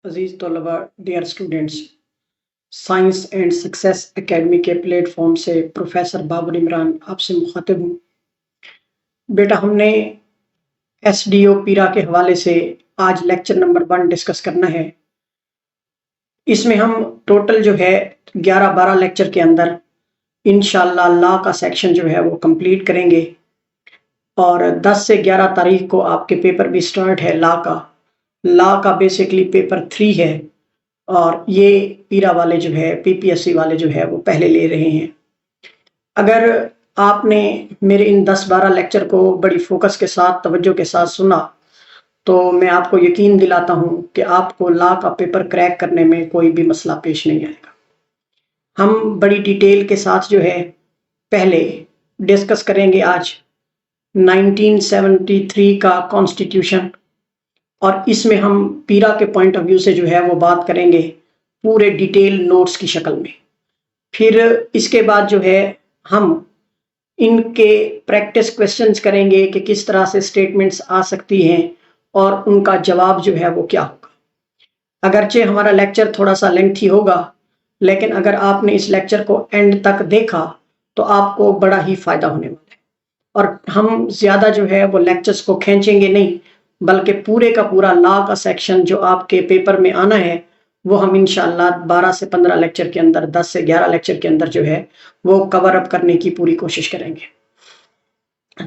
अजीज तलबा, dear students, science and success academy के platform से प्रोफेसर बाबर इमरान आपसे मुखातिब हूँ। बेटा, हमने एसडीओ पीरा के हवाले से आज लेक्चर नंबर 1 डिस्कस करना है। इसमें हम टोटल जो है 11-12 लेक्चर के अंदर इंशाल्लाह लॉ का सेक्शन जो है वो कंप्लीट करेंगे और 10 से 11 तारीख को आपके पेपर भी स्टार्ट है। लॉ का बेसिकली पेपर 3 है और ये पीरा वाले जो है पीपीएससी वाले जो है वो पहले ले रहे हैं। अगर आपने मेरे इन 10-12 लेक्चर को बड़ी फोकस के साथ तवज्जो के साथ सुना तो मैं आपको यकीन दिलाता हूं कि आपको लॉ का पेपर क्रैक करने में कोई भी मसला पेश नहीं आएगा। हम बड़ी डिटेल के साथ जो है पहले डिस्कस करेंगे आज 1973 का कॉन्स्टिट्यूशन और इसमें हम पीरा के पॉइंट ऑफ व्यू से जो है वो बात करेंगे पूरे डिटेल नोट्स की शक्ल में। फिर इसके बाद जो है हम इनके प्रैक्टिस क्वेश्चंस करेंगे कि किस तरह से स्टेटमेंट्स आ सकती हैं और उनका जवाब जो है वो क्या होगा। अगरचे हमारा लेक्चर थोड़ा सा लेंथी होगा, लेकिन अगर आपने इस लेक्चर को एंड तक देखा तो आपको बड़ा ही फायदा होने वाला है। और हम ज्यादा जो है वो लेक्चर्स को खींचेंगे नहीं, बल्कि पूरे का पूरा लॉ का सेक्शन जो आपके पेपर में आना है वो हम इंशाल्लाह 12 से 15 लेक्चर के अंदर, 10 से 11 लेक्चर के अंदर जो है वो कवर अप करने की पूरी कोशिश करेंगे।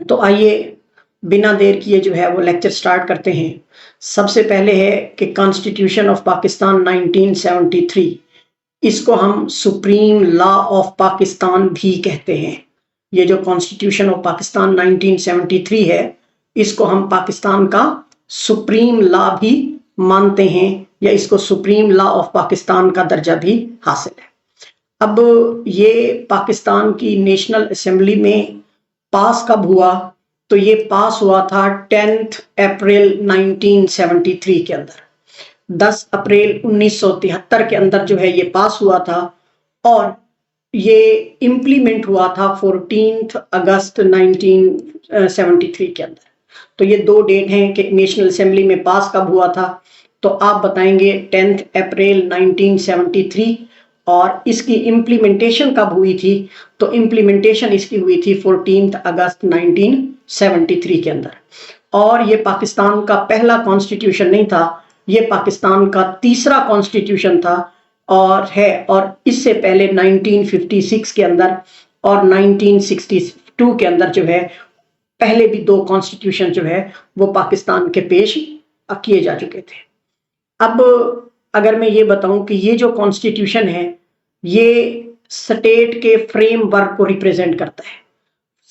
तो आइए बिना देर किए जो है वो लेक्चर स्टार्ट करते हैं। सबसे पहले है कि कॉन्स्टिट्यूशन ऑफ पाकिस्तान 1973, इसको हम सुप्रीम लॉ ऑफ पाकिस्तान भी कहते हैं। ये जो कॉन्स्टिट्यूशन ऑफ पाकिस्तान 1973 है, इसको हम पाकिस्तान का सुप्रीम लॉ भी मानते हैं या इसको सुप्रीम लॉ ऑफ पाकिस्तान का दर्जा भी हासिल है। अब ये पाकिस्तान की नेशनल असेंबली में पास कब हुआ? तो ये पास हुआ था 10 अप्रैल 1973 के अंदर। 10 अप्रैल 1973 के अंदर जो है ये पास हुआ था और ये इम्प्लीमेंट हुआ था 14 अगस्त 1973 के अंदर। तो ये दो डेट हैं कि नेशनल असेंबली में पास कब हुआ था। तो आप बताएंगे 10 अप्रैल 1973 और इसकी इम्प्लीमेंटेशन कब हुई थी? तो इम्प्लीमेंटेशन इसकी हुई थी 14 अगस्त 1973 के अंदर। और ये पाकिस्तान का पहला कॉन्स्टिट्यूशन नहीं था, ये पाकिस्तान का तीसरा कॉन्स्टिट्यूशन था और इससे पहले 1956 के अंदर और 1962 के अंदर जो है पहले भी 2 कॉन्स्टिट्यूशन जो है वो पाकिस्तान के पेश किए जा चुके थे। अब अगर मैं ये बताऊं कि ये जो कॉन्स्टिट्यूशन है ये स्टेट के फ्रेमवर्क को रिप्रेजेंट करता है।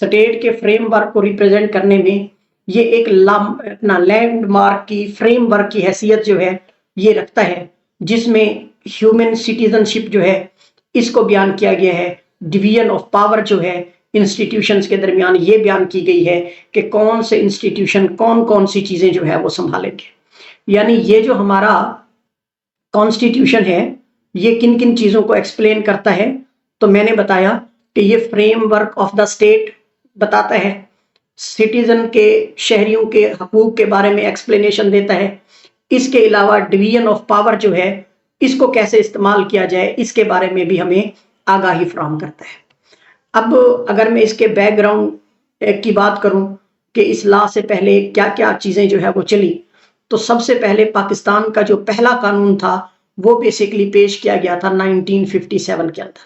स्टेट के फ्रेमवर्क को रिप्रेजेंट करने में ये एक अपना लैंडमार्क की फ्रेमवर्क की हैसियत जो है ये रखता है, जिसमें ह्यूमन सिटीजनशिप जो है इसको बयान किया गया है। डिवीजन ऑफ पावर जो है इंस्टीट्यूशंस के दरमियान ये बयान की गई है कि कौन से इंस्टीट्यूशन कौन कौन सी चीजें जो है वो संभालेंगे। यानी ये जो हमारा कॉन्स्टिट्यूशन है ये किन किन चीजों को एक्सप्लेन करता है? तो मैंने बताया कि ये फ्रेमवर्क ऑफ द स्टेट बताता है, सिटीजन के शहरियों के हकूक के बारे में एक्सप्लेनेशन देता है। इसके अलावा डिवीजन ऑफ पावर जो है इसको कैसे इस्तेमाल किया जाए इसके बारे में भी हमें आगाही फराहम करता है। अब अगर मैं इसके बैकग्राउंड की बात करूं कि इस लॉ से पहले क्या क्या चीजें जो है वो चली, तो सबसे पहले पाकिस्तान का जो पहला कानून था वो बेसिकली पेश किया गया था 1957 के अंदर।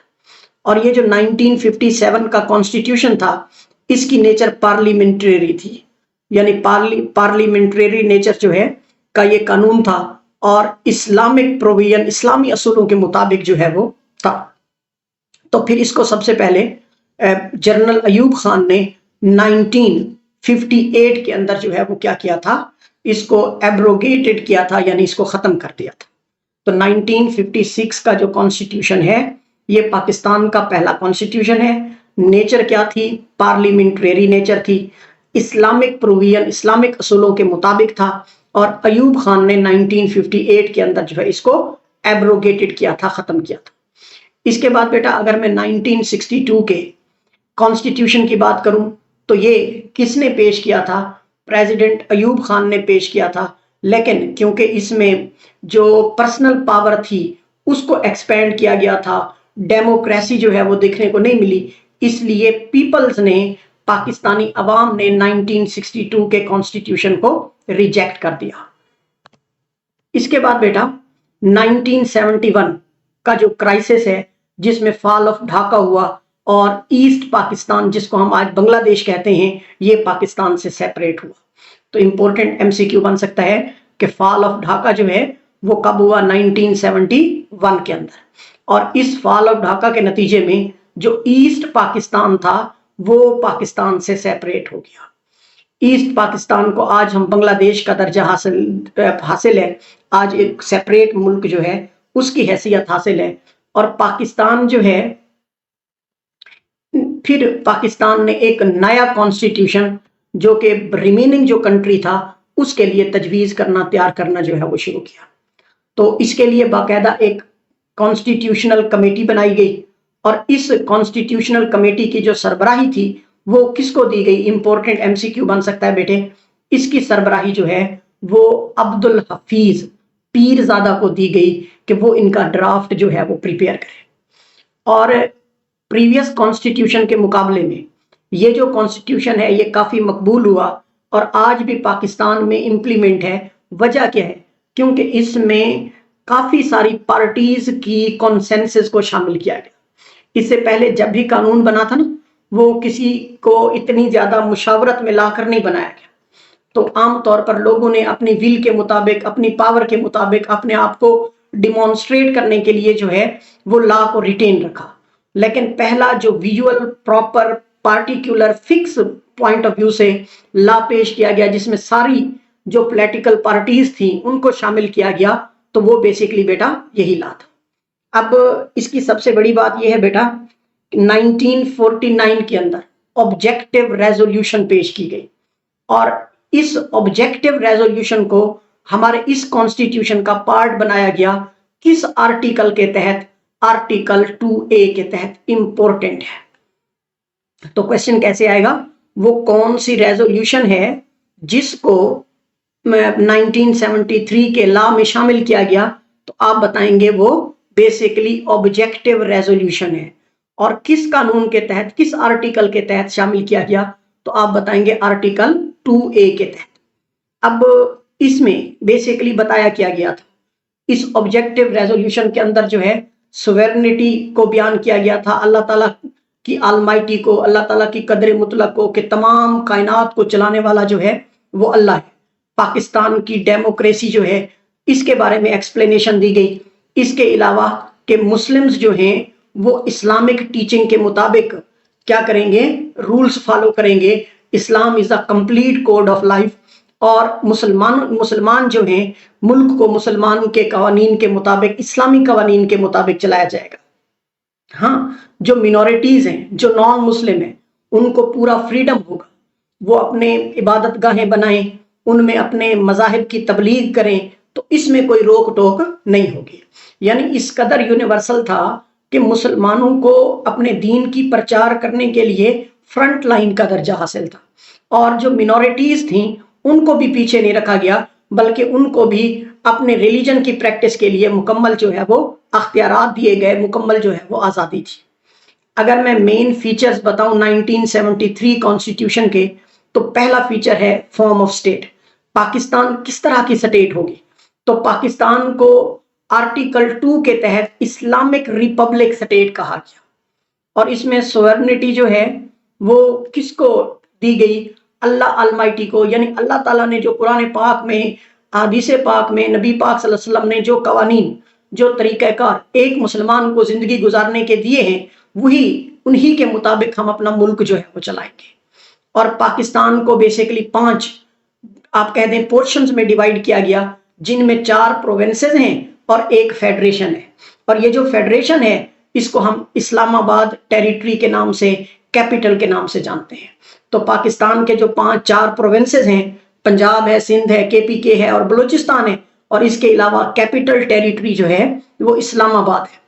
और ये जो 1957 का कॉन्स्टिट्यूशन था इसकी नेचर पार्लियामेंट्री थी, यानी पार्लियामेंट्री नेचर जो है का ये कानून था और इस्लामिक प्रोविजन, इस्लामी असूलों के मुताबिक जो है वो था। तो फिर इसको सबसे पहले जनरल अयूब खान ने 1958 के अंदर जो है वो क्या किया था, इसको एब्रोगेटेड किया था, यानी इसको खत्म कर दिया था। तो 1956 का जो कॉन्स्टिट्यूशन है ये पाकिस्तान का पहला कॉन्स्टिट्यूशन है। नेचर क्या थी? पार्लियामेंट्री नेचर थी, इस्लामिक प्रोविजन, इस्लामिक असूलों के मुताबिक था और अयूब खान ने 1958 के अंदर जो है इसको एब्रोगेटेड किया था, खत्म किया था। इसके बाद बेटा अगर मैं 1962 के कॉन्स्टिट्यूशन की बात करूं तो ये किसने पेश किया था? प्रेसिडेंट अयूब खान ने पेश किया था। लेकिन क्योंकि इसमें जो पर्सनल पावर थी उसको एक्सपेंड किया गया था, डेमोक्रेसी जो है वो देखने को नहीं मिली, इसलिए पीपल्स ने, पाकिस्तानी अवाम ने 1962 के कॉन्स्टिट्यूशन को रिजेक्ट कर दिया। इसके बाद बेटा 1971 का जो क्राइसिस है, जिसमें फॉल ऑफ ढाका हुआ और ईस्ट पाकिस्तान, जिसको हम आज बांग्लादेश कहते हैं, ये पाकिस्तान से सेपरेट हुआ। तो इंपॉर्टेंट एमसीक्यू बन सकता है कि फॉल ऑफ ढाका जो है वो कब हुआ, 1971 के अंदर। और इस फॉल ऑफ ढाका के नतीजे में जो ईस्ट पाकिस्तान था वो पाकिस्तान से सेपरेट हो गया। ईस्ट पाकिस्तान को आज हम बांग्लादेश का दर्जा हासिल है, आज एक सेपरेट मुल्क जो है उसकी हैसियत हासिल है। और पाकिस्तान जो है, फिर पाकिस्तान ने एक नया कॉन्स्टिट्यूशन जो कि रिमेनिंग जो कंट्री था उसके लिए तजवीज़ करना, तैयार करना जो है वो शुरू किया। तो इसके लिए बाकायदा एक कॉन्स्टिट्यूशनल कमेटी बनाई गई और इस कॉन्स्टिट्यूशनल कमेटी की जो सरबराही थी वो किसको दी गई, इंपॉर्टेंट एमसीक्यू बन सकता है बेटे। इसकी सरबराही जो है वो अब्दुल हफीज पीरजादा को दी गई कि वो इनका ड्राफ्ट जो है वो प्रिपेयर करे। और प्रीवियस कॉन्स्टिट्यूशन के मुकाबले में ये जो कॉन्स्टिट्यूशन है ये काफी मकबूल हुआ और आज भी पाकिस्तान में इम्प्लीमेंट है। वजह क्या है, क्योंकि इसमें काफी सारी पार्टीज की कॉन्सेंसस को शामिल किया गया। इससे पहले जब भी कानून बना था ना, वो किसी को इतनी ज्यादा मुशावरत में लाकर नहीं बनाया गया। तो आमतौर पर लोगों ने अपनी विल के मुताबिक, अपनी पावर के मुताबिक अपने आप को डिमॉन्स्ट्रेट करने के लिए जो है वो लॉ को रिटेन रखा। लेकिन पहला जो visual proper particular fix point of view से लॉ पेश किया गया, जिसमें सारी जो पॉलिटिकल पार्टीज थी उनको शामिल किया गया, तो वो बेसिकली बेटा यही लॉ था। अब इसकी सबसे बड़ी बात यह है बेटा, 1949 के अंदर ऑब्जेक्टिव रेजोल्यूशन पेश की गई और इस ऑब्जेक्टिव रेजोल्यूशन को हमारे इस कॉन्स्टिट्यूशन का पार्ट बनाया गया। किस आर्टिकल के तहत, आर्टिकल 2A के तहत। इंपॉर्टेंट है। तो क्वेश्चन कैसे आएगा, वो कौन सी रेजोल्यूशन है जिसको 1973 के लॉ में शामिल किया गया, तो आप बताएंगे वो बेसिकली ऑब्जेक्टिव रेजोल्यूशन है। और किस कानून के तहत, किस आर्टिकल के तहत शामिल किया गया, तो आप बताएंगे आर्टिकल 2A के तहत। अब इसमें बेसिकली बताया क्या गया था, इस ऑब्जेक्टिव रेजोल्यूशन के अंदर जो है सोवेरेनिटी को बयान किया गया था, अल्लाह ताला की आलमाइटी को, अल्लाह ताला की कदर मुतलक को, कि तमाम कायनात को चलाने वाला जो है वो अल्लाह है। पाकिस्तान की डेमोक्रेसी जो है इसके बारे में एक्सप्लेनेशन दी गई। इसके अलावा कि मुस्लिम्स जो हैं वो इस्लामिक टीचिंग के मुताबिक क्या करेंगे, रूल्स फॉलो करेंगे। Islam is a complete code of life. और मुसलमान जो हैं मुल्क को मुसलमान के कवानीन के मुताबिक, इस्लामी कवानीन के मुताबिक चलाया जाएगा। हाँ, जो मिनॉरिटीज हैं, जो नॉन मुस्लिम हैं, उनको पूरा फ्रीडम होगा, वो अपने इबादत गाहें बनाएं, उनमें अपने मज़ाहिब की तबलीग करें, तो इसमें कोई रोक टोक नहीं होगी। यानी इस कदर यूनिवर्सल था कि मुसलमानों को अपने दीन की प्रचार करने के लिए फ्रंट लाइन का दर्जा हासिल था। और जो मिनॉरिटीज थी उनको भी पीछे नहीं रखा गया, बल्कि उनको भी अपने रिलीजन की प्रैक्टिस के लिए मुकम्मल जो है वो अख्तियारात दिए गए, मुकम्मल जो है वो आज़ादी थी। अगर मैं मेन फीचर्स बताऊं 1973 कॉन्स्टिट्यूशन के, तो पहला फीचर है फॉर्म ऑफ स्टेट। पाकिस्तान किस तरह की स्टेट होगी, तो पाकिस्तान को आर्टिकल 2 के तहत इस्लामिक रिपब्लिक स्टेट कहा गया। और इसमें सोवेरेनिटी जो है वो किसको दी गई, अल्लाह अलमाइटी को। यानी अल्लाह ताला ने जो कुरान पाक में, हदीस पाक में, नबी पाक सल्लल्लाहु अलैहि वसल्लम ने जो कवानीन, जो तरीक़ाकार एक मुसलमान को जिंदगी गुजारने के दिए हैं, वही उन्हीं के मुताबिक हम अपना मुल्क जो है वो चलाएंगे। और पाकिस्तान को बेसिकली 5 आप कह दें पोर्शंस में डिवाइड किया गया, जिनमें 4 प्रोविंसेस हैं और एक फेडरेशन है। और ये जो फेडरेशन है इसको हम इस्लामाबाद टेरिटरी के नाम से, कैपिटल के नाम से जानते हैं। तो पाकिस्तान के जो 4 प्रोविंसेस हैं, पंजाब है, सिंध है, KPK है और बलूचिस्तान है, और इसके अलावा कैपिटल टेरिटरी जो है वो इस्लामाबाद है।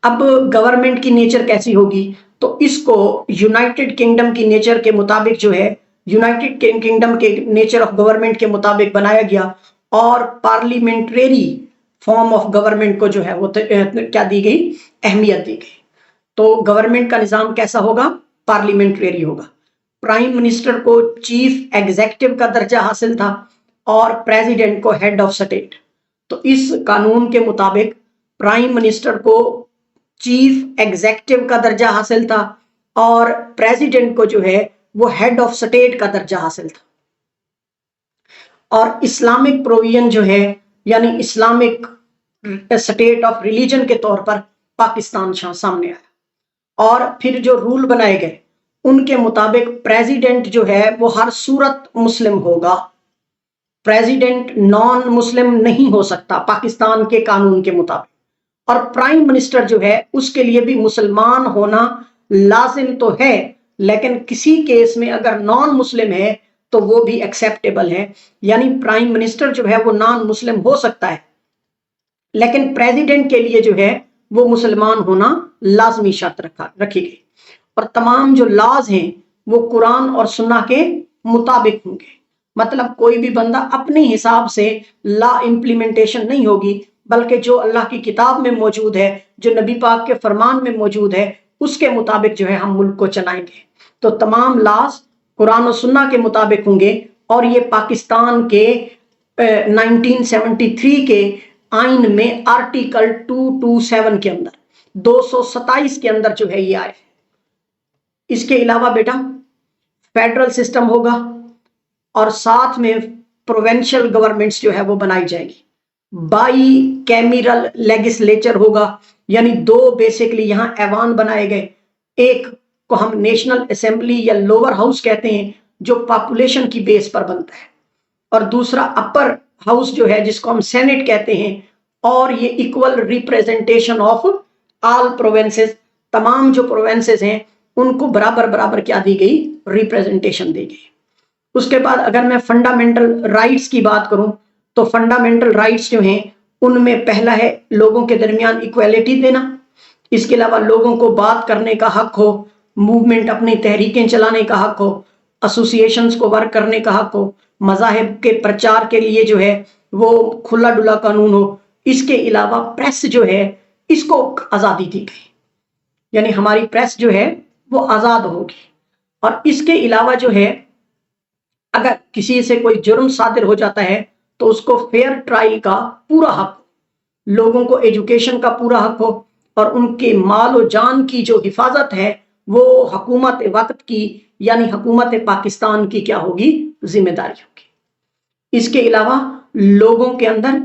अब गवर्नमेंट की नेचर कैसी होगी, तो इसको यूनाइटेड किंगडम की नेचर के मुताबिक जो है यूनाइटेड किंगडम के नेचर ऑफ गवर्नमेंट के मुताबिक बनाया गया और पार्लियामेंट्री फॉर्म ऑफ गवर्नमेंट को जो है वो क्या दी गई, अहमियत दी गई। तो गवर्नमेंट का निजाम कैसा होगा, पार्लियामेंट्री होगा। प्राइम मिनिस्टर को चीफ एग्जीक्यूटिव का दर्जा हासिल था और प्रेसिडेंट को हेड ऑफ स्टेट। तो इस कानून के मुताबिक प्राइम मिनिस्टर को चीफ एग्जीक्यूटिव का दर्जा हासिल था और प्रेसिडेंट को जो है वो हेड ऑफ स्टेट का दर्जा हासिल था। और इस्लामिक प्रोविजन जो है यानी इस्लामिक स्टेट ऑफ रिलीजन के तौर पर पाकिस्तान सामने आया और फिर जो रूल बनाए गए उनके मुताबिक प्रेसिडेंट जो है वो हर सूरत मुस्लिम होगा, प्रेसिडेंट नॉन मुस्लिम नहीं हो सकता पाकिस्तान के कानून के मुताबिक। और प्राइम मिनिस्टर जो है उसके लिए भी मुसलमान होना लाजिम तो है, लेकिन किसी केस में अगर नॉन मुस्लिम है तो वो भी एक्सेप्टेबल है। यानी प्राइम मिनिस्टर जो है वो नॉन मुस्लिम हो सकता है, लेकिन प्रेसिडेंट के लिए जो है वो मुसलमान होना लाजमी शर्त रखी गई। और तमाम जो लॉज हैं वो कुरान और सुन्ना के मुताबिक होंगे, मतलब कोई भी बंदा अपने हिसाब से लॉ इम्प्लीमेंटेशन नहीं होगी, बल्कि जो अल्लाह की किताब में मौजूद है, जो नबी पाक के फरमान में मौजूद है, उसके मुताबिक जो है हम मुल्क को चलाएंगे। तो तमाम लॉज कुरान और सुन्ना के मुताबिक होंगे और ये पाकिस्तान के 1973 के आइन में आर्टिकल 227 के अंदर 227 के अंदर जो है ये आए। इसके अलावा बेटा फेडरल सिस्टम होगा और साथ में प्रोविंशियल गवर्नमेंट्स जो है वो बनाई जाएगी। बाई कैमरल लेजिस्लेचर होगा, यानी दो बेसिकली यहाँ ऐवान बनाए गए। एक को हम नेशनल असेंबली या लोअर हाउस कहते हैं जो पॉपुलेशन की बेस पर बनता है, और दूसरा अपर हाउस जो है जिसको हम सेनेट कहते हैं, और ये equal representation of all provinces, तमाम जो प्रोविंसेस हैं उनको बराबर बराबर क्या दी गई, रिप्रेजेंटेशन दी गई। उसके बाद अगर मैं फंडामेंटल राइट्स की बात करूं तो फंडामेंटल राइट्स जो हैं उनमें पहला है लोगों के दरमियान इक्वालिटी देना। इसके अलावा लोगों को बात करने का हक हो, मूवमेंट अपनी तहरीकें चलाने का हक हो, एसोसिएशंस को वर्क करने का हक हो, मज़ाहिब के प्रचार के लिए जो है वो खुला डुला कानून हो। इसके अलावा प्रेस जो है इसको आज़ादी दी गई, यानी हमारी प्रेस जो है वो आज़ाद होगी। और इसके अलावा जो है अगर किसी से कोई जुर्म सादिर हो जाता है तो उसको फेयर ट्रायल का पूरा हक, लोगों को एजुकेशन का पूरा हक हो, और उनके माल और जान की जो हिफाजत है वो हुकूमत वक्त की यानी हुकूमत पाकिस्तान की क्या होगी, जिम्मेदारी होगी। इसके अलावा लोगों के अंदर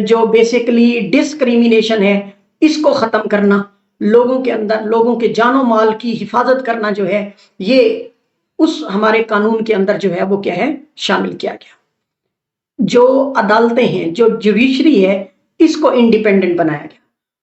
जो बेसिकली डिस्क्रिमिनेशन है इसको ख़त्म करना, लोगों के अंदर लोगों के जानो माल की हिफाजत करना जो है ये उस हमारे कानून के अंदर जो है वो क्या है, शामिल किया गया। जो अदालतें हैं, जो जुडिशरी है, इसको इंडिपेंडेंट बनाया गया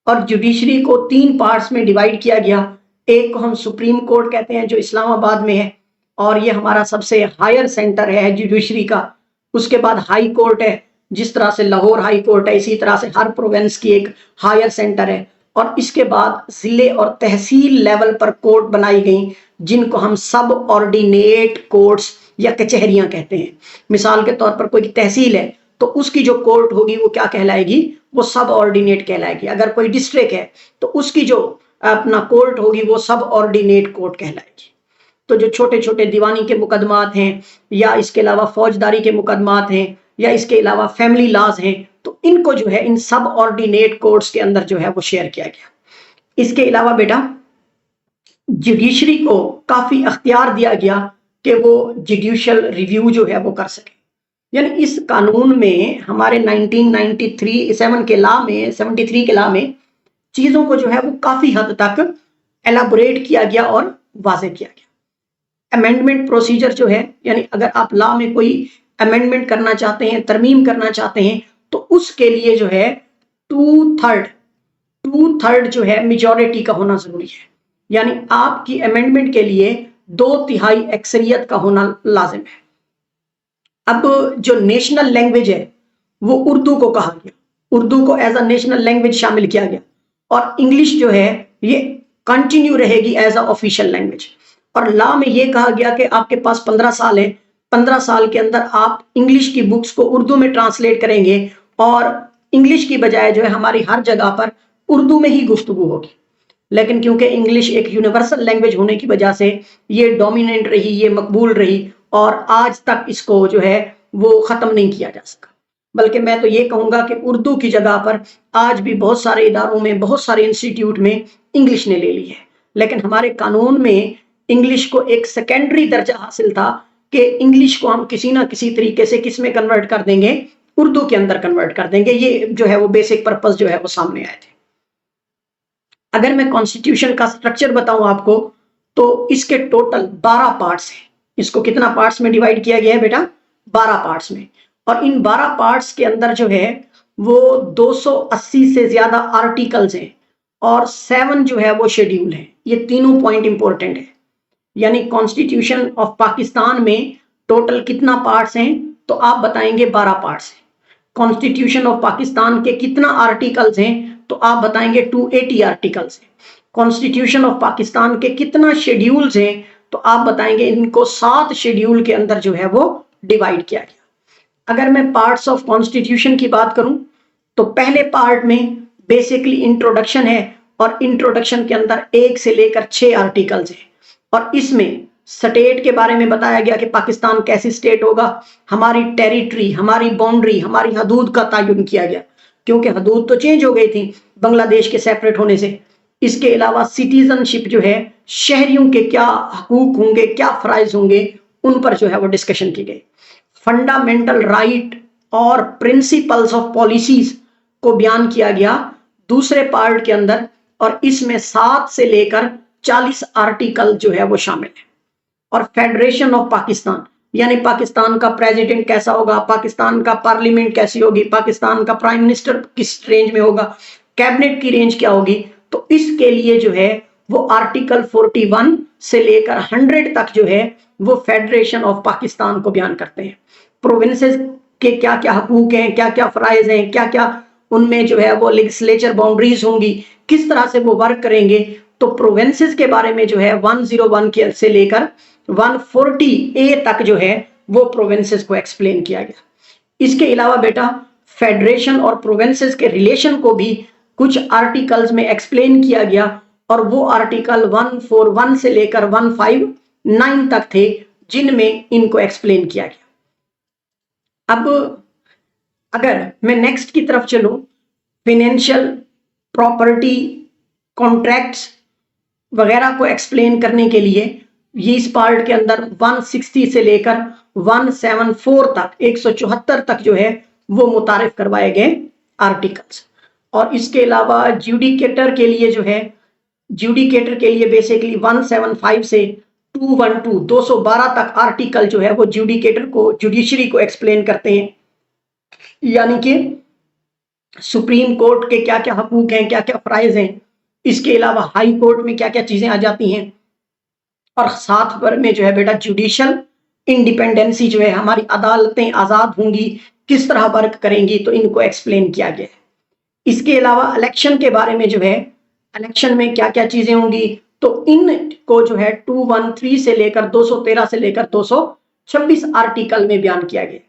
और जुडिशरी को 3 पार्ट्स में डिवाइड किया गया। एक को हम सुप्रीम कोर्ट कहते हैं जो इस्लामाबाद में है और ये हमारा सबसे हायर सेंटर है जुडिशरी का। उसके बाद हाई कोर्ट है, जिस तरह से लाहौर हाई कोर्ट है इसी तरह से हर प्रोविंस की एक हायर सेंटर है। और इसके बाद जिले और तहसील लेवल पर कोर्ट बनाई गई जिनको हम सब ऑर्डिनेट कोर्ट्स या कचहरियां कहते हैं। मिसाल के तौर पर कोई तहसील है तो उसकी जो कोर्ट होगी वो क्या कहलाएगी, वो सब ऑर्डिनेट कहलाएगी। अगर कोई डिस्ट्रिक्ट है तो उसकी जो अपना कोर्ट होगी वो सब ऑर्डिनेट कोर्ट कहलाएगी। तो जो छोटे छोटे दीवानी के मुकदमात हैं या इसके अलावा फौजदारी के मुकदमात हैं या इसके अलावा फैमिली लॉज हैं तो इनको जो है इन सब ऑर्डिनेट कोर्ट्स के अंदर जो है वो शेयर किया गया। इसके अलावा बेटा जुडिशरी को काफी अख्तियार दिया गया कि वो जुडिशियल रिव्यू जो है वो कर सके। यानी इस कानून में हमारे 1993 के लॉ में 73 के लॉ में चीजों को जो है वो काफी हद तक एलाबोरेट किया गया और वाज़ेह किया गया। अमेंडमेंट प्रोसीजर जो है, यानी अगर आप लॉ में कोई अमेंडमेंट करना चाहते हैं, तरमीम करना चाहते हैं, तो उसके लिए जो है 2/3 जो है मेजॉरिटी का होना जरूरी है। यानी आपकी अमेंडमेंट के लिए 2/3 अक्सरियत का होना लाजिम है। अब जो नेशनल लैंग्वेज है वो उर्दू को कहा गया, उर्दू को एज अ नेशनल लैंग्वेज शामिल किया गया और इंग्लिश जो है ये कंटिन्यू रहेगी एज अ ऑफिशियल लैंग्वेज। और लॉ में ये कहा गया कि आपके पास 15 साल है, 15 साल के अंदर आप इंग्लिश की बुक्स को उर्दू में ट्रांसलेट करेंगे और इंग्लिश की बजाय जो है हमारी हर जगह पर उर्दू में ही गुफ्तगू होगी। लेकिन क्योंकि इंग्लिश एक यूनिवर्सल लैंग्वेज होने की वजह से ये डोमिनेंट रही, ये मकबूल रही और आज तक इसको जो है वो खत्म नहीं किया जा सका। बल्कि मैं तो ये कहूंगा कि उर्दू की जगह पर आज भी बहुत सारे इदारों में, बहुत सारे इंस्टीट्यूट में इंग्लिश ने ले ली है। लेकिन हमारे कानून में इंग्लिश को एक सेकेंडरी दर्जा हासिल था कि इंग्लिश को हम किसी ना किसी तरीके से किस में कन्वर्ट कर देंगे, उर्दू के अंदर कन्वर्ट कर देंगे। ये जो है वो बेसिक पर्पस जो है वो सामने आए थे। अगर मैं कॉन्स्टिट्यूशन का स्ट्रक्चर बताऊं आपको तो इसके टोटल 12 पार्ट्स हैं। इसको कितना पार्ट्स में डिवाइड किया गया है बेटा? 12 पार्ट्स में। और इन 12 पार्ट्स के अंदर जो है वो 280 से ज्यादा आर्टिकल्स हैं और 7 जो है वो शेड्यूल हैं। ये तीनों पॉइंट इंपॉर्टेंट है। यानी कॉन्स्टिट्यूशन ऑफ पाकिस्तान में टोटल कितना पार्ट्स हैं तो आप बताएंगे 12 पार्ट्स हैं। कॉन्स्टिट्यूशन ऑफ पाकिस्तान के कितना आर्टिकल्स हैं तो आप बताएंगे 280 आर्टिकल्स हैं। कॉन्स्टिट्यूशन ऑफ पाकिस्तान के कितना शेड्यूल्स हैं तो आप बताएंगे इनको 7 शेड्यूल के अंदर जो है वो डिवाइड किया गया। अगर मैं पार्ट्स ऑफ कॉन्स्टिट्यूशन की बात करूं तो पहले पार्ट में बेसिकली इंट्रोडक्शन है और इंट्रोडक्शन के अंदर 1 से लेकर 6 आर्टिकल्स हैं और इसमें स्टेट के बारे में बताया गया कि पाकिस्तान कैसी स्टेट होगा, हमारी टेरिटरी, हमारी बाउंड्री, हमारी हदूद का तयन किया गया क्योंकि हदूद तो चेंज हो गई थी बांग्लादेश के सेपरेट होने से। इसके अलावा सिटीजनशिप जो है, शहरियों के क्या हकूक होंगे, क्या फराइज होंगे, उन पर जो है वो डिस्कशन की गई। फंडामेंटल राइट और प्रिंसिपल्स ऑफ पॉलिसीज को बयान किया गया दूसरे पार्ट के अंदर और इसमें 7 से लेकर 40 आर्टिकल जो है वो शामिल है। और फेडरेशन ऑफ पाकिस्तान यानी पाकिस्तान का प्रेसिडेंट कैसा होगा, पाकिस्तान का पार्लियामेंट कैसी होगी, पाकिस्तान का प्राइम मिनिस्टर किस रेंज में होगा, कैबिनेट की रेंज क्या होगी, तो इसके लिए जो है वो आर्टिकल 41 से लेकर 100 तक जो है वो फेडरेशन ऑफ पाकिस्तान को बयान करते हैं। प्रोविंसेस के क्या क्या हकूक हैं, क्या क्या फराइज हैं, क्या क्या उनमें जो है वो लेजिस्लेचर बाउंड्रीज होंगी, किस तरह से वो वर्क करेंगे। तो प्रोविंसेस के बारे में जो है 101 के से लेकर 140A तक जो है वो प्रोविंसेस को एक्सप्लेन किया गया। इसके अलावा बेटा फेडरेशन और प्रोविंसेस के रिलेशन को भी कुछ आर्टिकल्स में एक्सप्लेन किया गया और वो आर्टिकल 141 से लेकर 159 तक थे जिनमें इनको एक्सप्लेन किया गया। अब अगर मैं नेक्स्ट की तरफ चलूं, फाइनेंशियल प्रॉपर्टी कॉन्ट्रैक्ट्स वगैरह को एक्सप्लेन करने के लिए ये इस पार्ट के अंदर 160 से लेकर 174 तक 174 तक जो है वो मुतारिफ करवाए गए आर्टिकल्स। और इसके अलावा ज्यूडिकेटर के लिए जो है, ज्यूडिकेटर के लिए बेसिकली 175 से 212 212 तक आर्टिकल जो है वो ज्यूडिकेटर को, जुडिशरी को एक्सप्लेन करते हैं। यानी कि सुप्रीम कोर्ट के क्या क्या हकूक हैं, क्या क्या फराइज हैं, इसके अलावा हाई कोर्ट में क्या क्या चीजें आ जाती हैं और साथ पर में जो है बेटा जुडिशल इंडिपेंडेंसी जो है, हमारी अदालतें आजाद होंगी, किस तरह वर्क करेंगी, तो इनको एक्सप्लेन किया गया है। इसके अलावा इलेक्शन के बारे में जो है, इलेक्शन में क्या क्या चीजें होंगी, तो इनको जो है 213 से लेकर 213 से लेकर 226 आर्टिकल में बयान किया गया।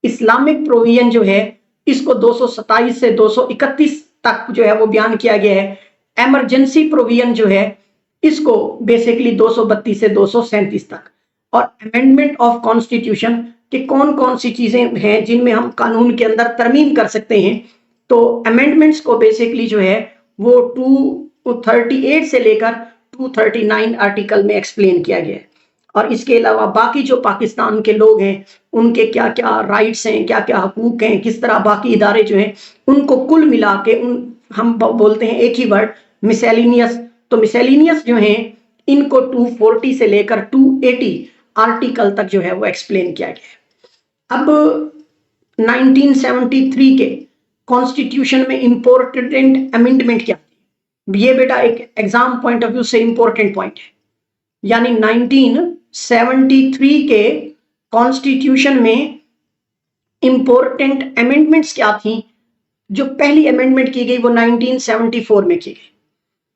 इस्लामिक प्रोविजन जो है इसको 227 से 231 तक जो है वो बयान किया गया है। इमरजेंसी प्रोविजन जो है इसको बेसिकली 232 से 237 तक। और अमेंडमेंट ऑफ कॉन्स्टिट्यूशन के कौन कौन सी चीजें हैं जिनमें हम कानून के अंदर तरमीम कर सकते हैं, तो अमेंडमेंट्स को बेसिकली जो है वो 238 से लेकर 239 आर्टिकल में एक्सप्लेन किया गया है। और इसके अलावा बाकी जो पाकिस्तान के लोग हैं उनके क्या क्या राइट्स हैं, क्या क्या हकूक हैं, किस तरह बाकी इदारे जो हैं उनको कुल मिला के हम बोलते हैं एक ही वर्ड मिसेलिनियस। तो मिसेलिनियस जो हैं इनको 240 से लेकर 280 आर्टिकल तक जो है वो एक्सप्लेन किया गया है। अब 1973 के कॉन्स्टिट्यूशन में इंपॉर्टेंट अमेंडमेंट क्या थी, ये बेटा एक एग्जाम पॉइंट ऑफ व्यू से इंपॉर्टेंट पॉइंट है। यानी 1973 के कॉन्स्टिट्यूशन में इंपॉर्टेंट अमेंडमेंट्स क्या थी। जो पहली अमेंडमेंट की गई वो 1974 में की गई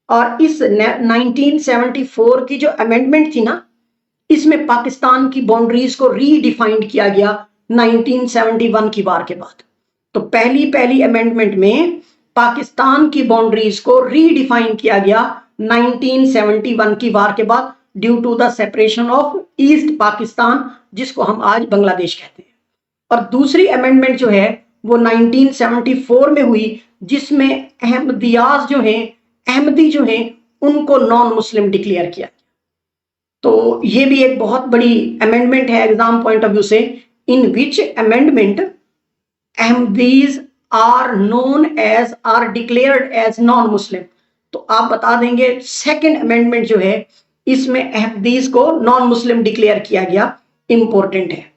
और इस 1974 की जो अमेंडमेंट थी ना, इसमें पाकिस्तान की बाउंड्रीज को रीडिफाइंड किया गया 1971 की वार के बाद। तो पहली अमेंडमेंट में पाकिस्तान की बाउंड्रीज को रीडिफाइन किया गया 1971 की वार के बाद, due to the separation of east Pakistan, जिसको हम आज बांग्लादेश कहते हैं। और दूसरी अमेंडमेंट जो है वो 1974 में हुई, जिसमें अहमदियाज जो हैं, अहमदी जो हैं, उनको नॉन मुस्लिम डिक्लेयर किया। तो ये भी एक बहुत बड़ी अमेंडमेंट है एग्जाम पॉइंट ऑफ व्यू से, in which amendment Ahmadis are known as are declared as non Muslim. तो आप बता देंगे सेकंड अमेंडमेंट जो है इसमें अहमदीज को नॉन मुस्लिम डिक्लेयर किया गया, इंपॉर्टेंट है।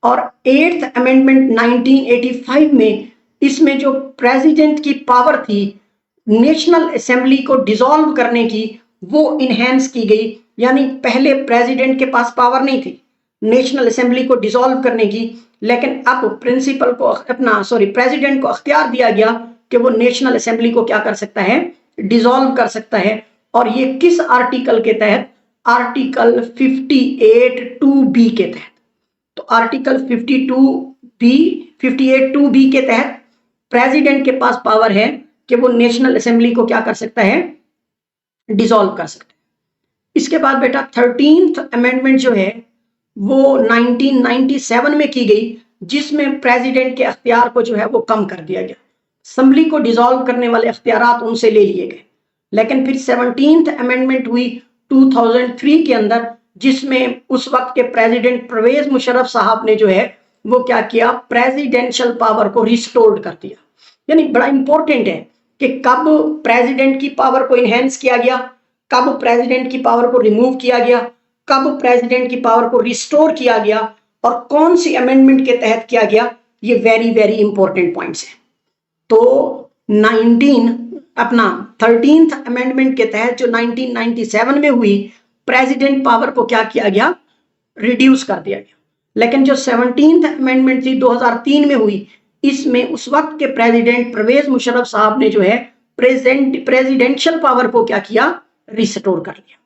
और 8th अमेंडमेंट 1985 में, इसमें जो प्रेसिडेंट की पावर थी नेशनल असेंबली को डिसॉल्व करने की, वो इनहेंस की गई। यानी पहले प्रेसिडेंट के पास पावर नहीं थी नेशनल असेंबली को डिसॉल्व करने की, लेकिन अब प्रिंसिपल को प्रेसिडेंट को अख्तियार दिया गया कि वो नेशनल असेंबली को क्या कर सकता है, डिसॉल्व कर सकता है। और ये किस आर्टिकल के तहत? आर्टिकल 58(2)B के तहत। तो आर्टिकल 58(2)B के तहत प्रेसिडेंट के पास पावर है कि वो नेशनल असेंबली को क्या कर सकता है, डिसॉल्व कर सकता है। इसके बाद बेटा 13th अमेंडमेंट जो है वो 1997 में की गई, जिसमें प्रेसिडेंट के अख्तियार को जो है वो कम कर दिया गया। असेंबली को डिसॉल्व करने वाले अख्तियारात उनसे ले लिए गए। लेकिन फिर 17th अमेंडमेंट हुई 2003 के अंदर, जिसमें उस वक्त के प्रेसिडेंट परवेज मुशर्रफ साहब ने जो है वो क्या किया, प्रेसिडेंशियल पावर को रिस्टोर्ड कर दिया। यानी बड़ा इंपॉर्टेंट है कि कब प्रेसिडेंट की पावर को इनहेंस किया गया, कब प्रेसिडेंट की पावर को रिमूव किया गया, कब प्रेसिडेंट की पावर को रिस्टोर किया गया और कौन सी अमेंडमेंट के तहत किया गया, ये वेरी वेरी इंपॉर्टेंट पॉइंट्स हैं। तो 13th अमेंडमेंट के तहत जो 1997 में हुई, प्रेसिडेंट पावर को क्या किया गया, रिड्यूस कर दिया गया। लेकिन जो 17th अमेंडमेंट थी 2003 में हुई, इसमें उस वक्त के प्रेसिडेंट परवेज मुशर्रफ साहब ने जो है प्रेसिडेंशियल पावर को क्या किया, रिस्टोर कर लिया।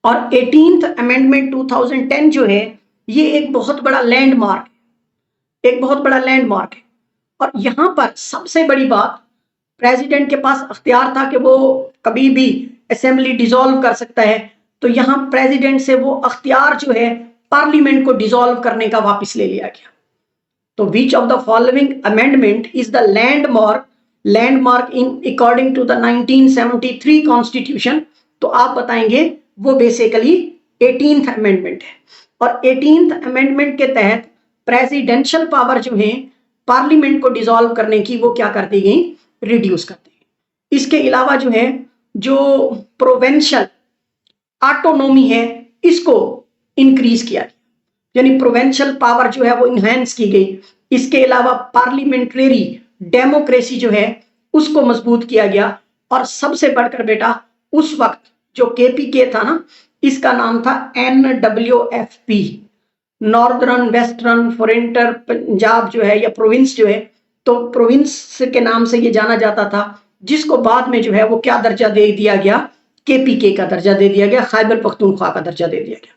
और 18th अमेंडमेंट 2010 जो है ये एक बहुत बड़ा लैंडमार्क है। और यहां पर सबसे बड़ी बात, प्रेसिडेंट के पास अख्तियार था कि वो कभी भी असेंबली डिसॉल्व कर सकता है, तो यहां प्रेसिडेंट से वो अख्तियार जो है पार्लियामेंट को डिसॉल्व करने का वापस ले लिया गया। तो which of the following amendment is the landmark in according to the 1973 constitution? तो आप बताएंगे वो बेसिकली 18th अमेंडमेंट है। और 18th अमेंडमेंट के तहत प्रेसिडेंशियल पावर जो है पार्लियामेंट को डिसॉल्व करने की, वो क्या कर दी गई, रिड्यूस कर दी गई। इसके अलावा जो है जो प्रोविंशियल ऑटोनॉमी है इसको इंक्रीज किया गया, यानी प्रोविंशियल पावर जो है वो इनहेंस की गई। इसके अलावा पार्लियामेंट्री डेमोक्रेसी जो है उसको मजबूत किया गया। और सबसे बढ़कर बेटा उस वक्त जो KPK था ना, इसका नाम था NWFP, northern western frontier Punjab जो है या प्रोविंस जो है, तो प्रोविंस के नाम से ये जाना जाता था, जिसको बाद में जो है वो क्या दर्जा दे दिया गया, KPK का दर्जा दे दिया गया, खैबर पख्तूनख्वा का दर्जा दे दिया गया।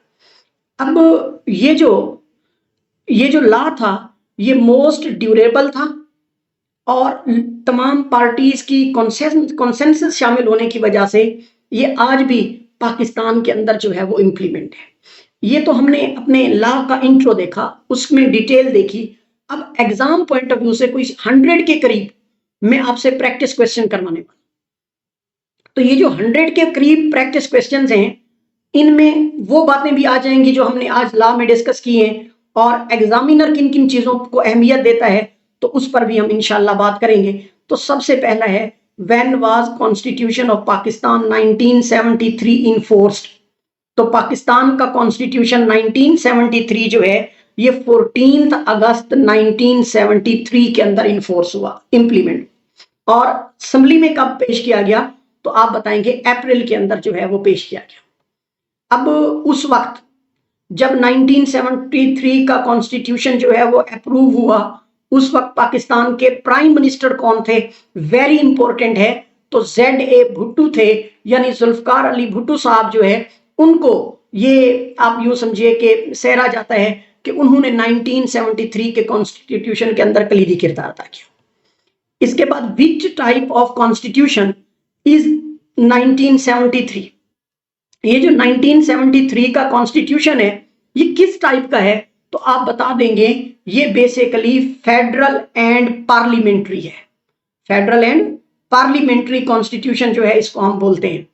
अब ये जो लॉ था ये मोस्ट ड्यूरेबल था और तमाम पार्टीज की कॉन्सेंसस शामिल होने की वजह से ये आज भी पाकिस्तान के अंदर जो है वो इम्प्लीमेंट है। ये तो हमने अपने लॉ का इंट्रो देखा, उसमें डिटेल देखी। अब एग्जाम पॉइंट ऑफ व्यू से कोई 100 के करीब मैं आपसे प्रैक्टिस क्वेश्चन करवाने वाला। तो ये जो 100 के करीब प्रैक्टिस क्वेश्चंस हैं, इनमें वो बातें भी आ जाएंगी जो हमने आज लॉ में डिस्कस की हैं, और एग्जामिनर किन किन चीजों को अहमियत देता है तो उस पर भी हम इंशाल्लाह बात करेंगे। तो सबसे पहला है, when was constitution of Pakistan 1973 enforced? तो पाकिस्तान का कॉन्स्टिट्यूशन 1973 जो है ये 14 अगस्त 1973 के अंदर इनफोर्स हुआ, इंप्लीमेंट। और असेंबली में कब पेश किया गया? तो आप बताएंगे अप्रैल के अंदर जो है वो पेश किया गया। अब उस वक्त जब 1973 का कॉन्स्टिट्यूशन जो है वो अप्रूव हुआ, उस वक्त पाकिस्तान के प्राइम मिनिस्टर कौन थे? वेरी इंपॉर्टेंट है। तो ZA भुट्टो थे, यानी जुल्फकार अली भुट्टो साहब जो है उनको ये आप यूं समझिए कि सहरा जाता है कि उन्होंने 1973 के कॉन्स्टिट्यूशन के अंदर कलीदी किरदार अदा किया। इसके बाद which type of constitution is 1973, ये जो 1973 का कॉन्स्टिट्यूशन है ये किस टाइप का है, तो आप बता देंगे ये बेसिकली फेडरल एंड पार्लियामेंट्री है। फेडरल एंड पार्लियामेंट्री कॉन्स्टिट्यूशन जो है इसको हम बोलते हैं।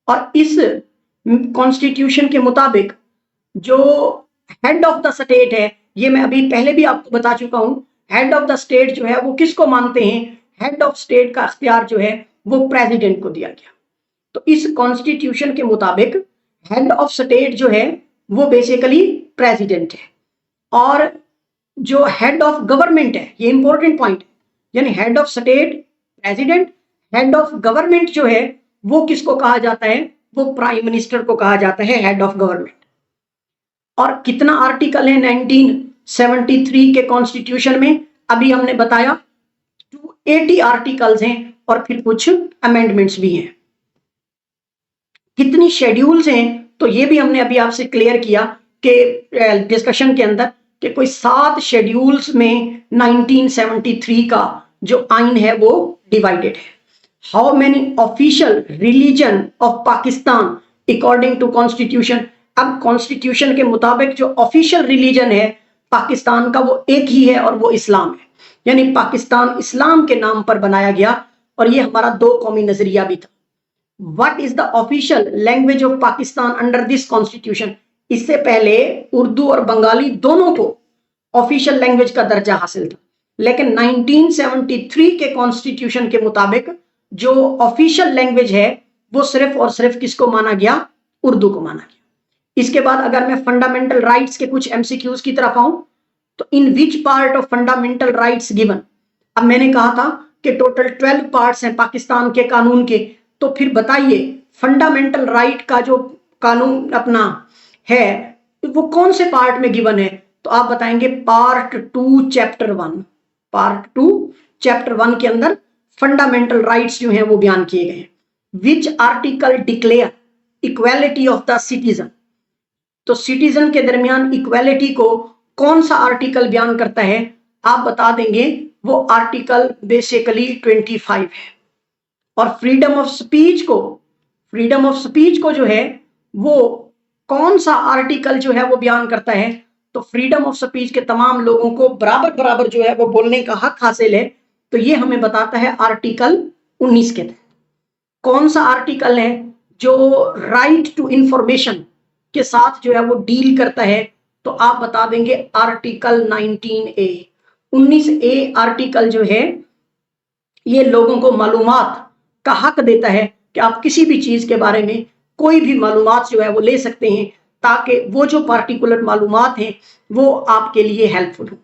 और इस कॉन्स्टिट्यूशन के मुताबिक जो हेड ऑफ द स्टेट है, ये मैं अभी पहले भी आपको बता चुका हूं, हेड ऑफ द स्टेट जो है वो किसको मानते हैं, हेड ऑफ स्टेट का अख्तियार जो है वो प्रेसिडेंट को दिया गया। तो इस कॉन्स्टिट्यूशन के मुताबिक हेड ऑफ स्टेट जो है वो बेसिकली प्रेसिडेंट है, और जो हेड ऑफ गवर्नमेंट है, ये इंपॉर्टेंट पॉइंट है, यानी head of state president, head of government जो है वो किसको कहा जाता है, वो प्राइम मिनिस्टर को कहा जाता है हेड ऑफ गवर्नमेंट। और कितना आर्टिकल है 1973 के कॉन्स्टिट्यूशन में, अभी हमने बताया 280 आर्टिकल्स हैं और फिर कुछ अमेंडमेंट्स भी हैं। कितनी शेड्यूल्स हैं, तो ये भी हमने अभी आपसे क्लियर किया कि डिस्कशन के अंदर कि कोई 7 शेड्यूल्स में 1973 का जो आइन है वो डिवाइडेड है। How many official religion of Pakistan according to constitution, अब कॉन्स्टिट्यूशन के मुताबिक जो ऑफिशियल रिलीजन है पाकिस्तान का वो एक ही है और वो इस्लाम है, यानी पाकिस्तान इस्लाम के नाम पर बनाया गया। और ये हमारा 2 कौमी नजरिया भी था। What is the official language of Pakistan under this constitution, इससे पहले उर्दू और बंगाली दोनों को ऑफिशियल लैंग्वेज का दर्जा हासिल था, लेकिन 1973 के कॉन्स्टिट्यूशन के मुताबिक जो ऑफिशियल लैंग्वेज है वो सिर्फ और सिर्फ किसको माना गया, उर्दू को माना गया। इसके बाद अगर मैं फंडामेंटल राइट्स के कुछ एमसीक्यूज की तरफ आऊं, तो in which part of fundamental rights given, अब मैंने कहा था कि टोटल 12 पार्ट्स हैं पाकिस्तान के कानून के, तो फिर बताइए फंडामेंटल राइट का जो कानून अपना है वो कौन से पार्ट में गिवन है, तो आप बताएंगे पार्ट 2 चैप्टर 1। पार्ट 2 चैप्टर 1 के अंदर फंडामेंटल राइट्स जो हैं वो बयान किए गए हैं। Which article declare equality of the citizen, तो सिटीजन के दरमियान इक्वालिटी को कौन सा आर्टिकल बयान करता है, आप बता देंगे वो आर्टिकल बेसिकली 25 है। और फ्रीडम ऑफ स्पीच को जो है वो कौन सा आर्टिकल जो है वो बयान करता है, तो फ्रीडम ऑफ स्पीच के तमाम लोगों को बराबर बराबर जो है वो बोलने का हक हासिल है, तो ये हमें बताता है आर्टिकल 19 के तहत। कौन सा आर्टिकल है जो राइट टू इंफॉर्मेशन के साथ जो है वो डील करता है, तो आप बता देंगे आर्टिकल 19A। 19A आर्टिकल जो है ये लोगों को मालूमात का हक देता है कि आप किसी भी चीज के बारे में कोई भी मालूमात जो है वो ले सकते हैं, ताकि वो जो पार्टिकुलर मालूमात हैं वो आपके लिए हेल्पफुल हो।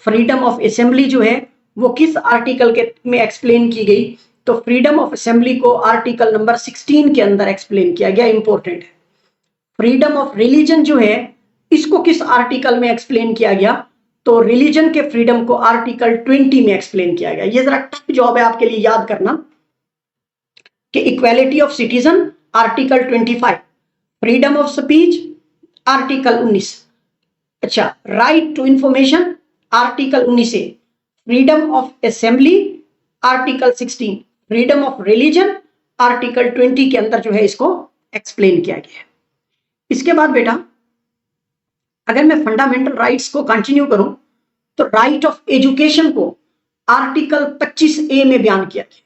फ्रीडम ऑफ असेंबली जो है वो किस आर्टिकल के में एक्सप्लेन की गई, तो फ्रीडम ऑफ असेंबली को आर्टिकल नंबर 16 के अंदर एक्सप्लेन किया गया, इंपॉर्टेंट है। फ्रीडम ऑफ रिलीजन जो है इसको किस आर्टिकल में एक्सप्लेन किया गया, तो रिलीजन के फ्रीडम को आर्टिकल 20 में एक्सप्लेन किया गया। ये जरा टफ जॉब है आपके लिए याद करना कि equality of citizen article 25, freedom of speech article 19, अच्छा right to information article 19A, freedom of assembly article 16, freedom of religion article 20 के अंदर जो है इसको एक्सप्लेन किया गया है। इसके बाद बेटा अगर मैं फंडामेंटल राइट्स को कंटिन्यू करूं, तो राइट ऑफ एजुकेशन को आर्टिकल 25A में बयान किया गया।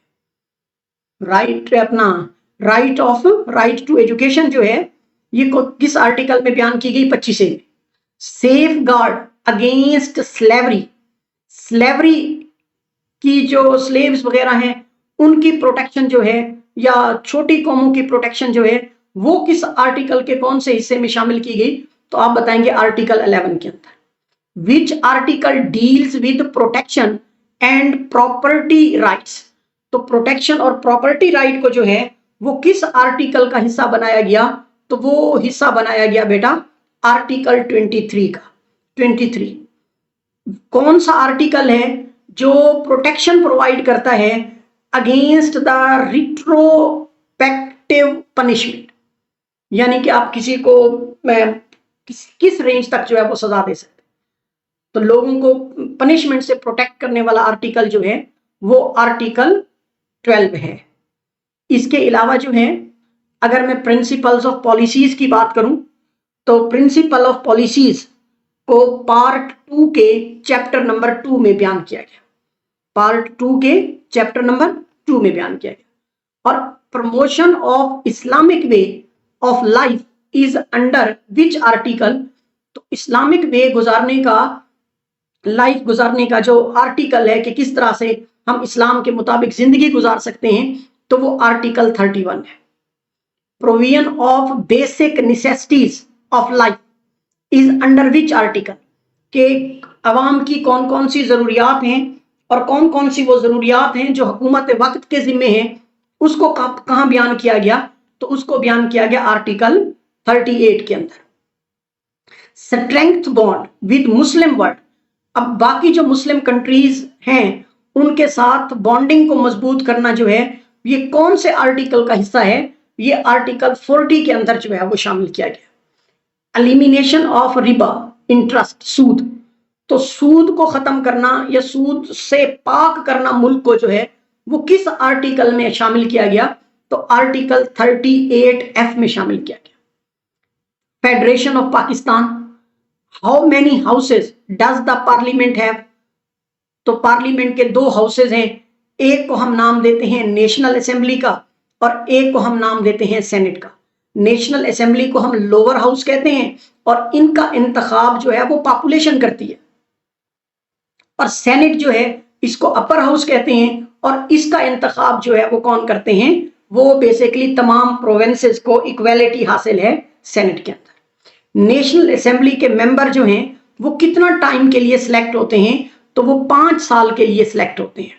राइट टू एजुकेशन जो है ये किस आर्टिकल में बयान की गई, 25A में। सेफ गार्ड अगेंस्ट स्लेवरी की जो स्लेव्स वगैरह हैं उनकी प्रोटेक्शन जो है, या छोटी कौमों की प्रोटेक्शन जो है वो किस आर्टिकल के कौन से हिस्से में शामिल की गई, तो आप बताएंगे आर्टिकल 11 के अंदर। Which article deals with protection and property rights, तो प्रोटेक्शन और प्रॉपर्टी राइट को जो है वो किस आर्टिकल का हिस्सा बनाया गया, तो वो हिस्सा बनाया गया बेटा आर्टिकल 23 का। 23 कौन सा आर्टिकल है जो प्रोटेक्शन प्रोवाइड करता है अगेंस्ट द रिट्रोस्पेक्टिव पनिशमेंट, यानी कि आप किसी को किस रेंज तक जो है वो सजा दे सकते हैं। तो लोगों को पनिशमेंट से प्रोटेक्ट करने वाला आर्टिकल जो है वो आर्टिकल 12 है। इसके अलावा जो है अगर मैं प्रिंसिपल्स ऑफ पॉलिसीज की बात करूं तो प्रिंसिपल ऑफ पॉलिसीज को पार्ट 2 के चैप्टर नंबर 2 में बयान किया गया। पार्ट 2 के चैप्टर नंबर 2 में बयान किया गया। और promotion of Islamic way of life is under which article, तो इस्लामिक वे गुजारने का, लाइफ गुजारने का जो आर्टिकल है कि किस तरह से हम इस्लाम के मुताबिक जिंदगी गुजार सकते हैं, तो वो आर्टिकल 31 है। Provision of basic necessities of life is under which article, के अवाम की कौन कौन सी जरूरियात हैं और कौन कौन सी वो जरूरियात हैं जो हुकूमत वक्त के जिम्मे हैं, उसको कहां बयान किया गया, तो उसको बयान किया गया आर्टिकल 38 के अंदर। Strength bond with Muslim world, अब बाकी जो मुस्लिम कंट्रीज हैं उनके साथ बॉन्डिंग को मजबूत करना जो है ये कौन से आर्टिकल का हिस्सा है, ये आर्टिकल 40 के अंदर जो है वो शामिल किया गया। एलिमिनेशन ऑफ रिबा, इंटरेस्ट, सूद, तो सूद को खत्म करना या सूद से पाक करना मुल्क को जो है वो किस आर्टिकल में शामिल किया गया, तो आर्टिकल 38F में शामिल किया गया। Federation of Pakistan, how many houses does the parliament have, तो पार्लियामेंट के 2 हाउसेज हैं, एक को हम नाम देते हैं नेशनल असेंबली का और एक को हम नाम देते हैं सेनेट का। नेशनल असेंबली को हम लोअर हाउस कहते हैं और इनका इंतखाब जो है वो पॉपुलेशन करती है, और सेनेट जो है इसको अपर हाउस कहते हैं और इसका इंतखाब जो है वो कौन करते हैं, वो बेसिकली तमाम प्रोविंसेस को इक्वालिटी हासिल है सेनेट के अंदर। नेशनल असेंबली के मेंबर जो हैं वो कितना टाइम के लिए सिलेक्ट होते हैं, तो वो 5 साल के लिए सिलेक्ट होते हैं।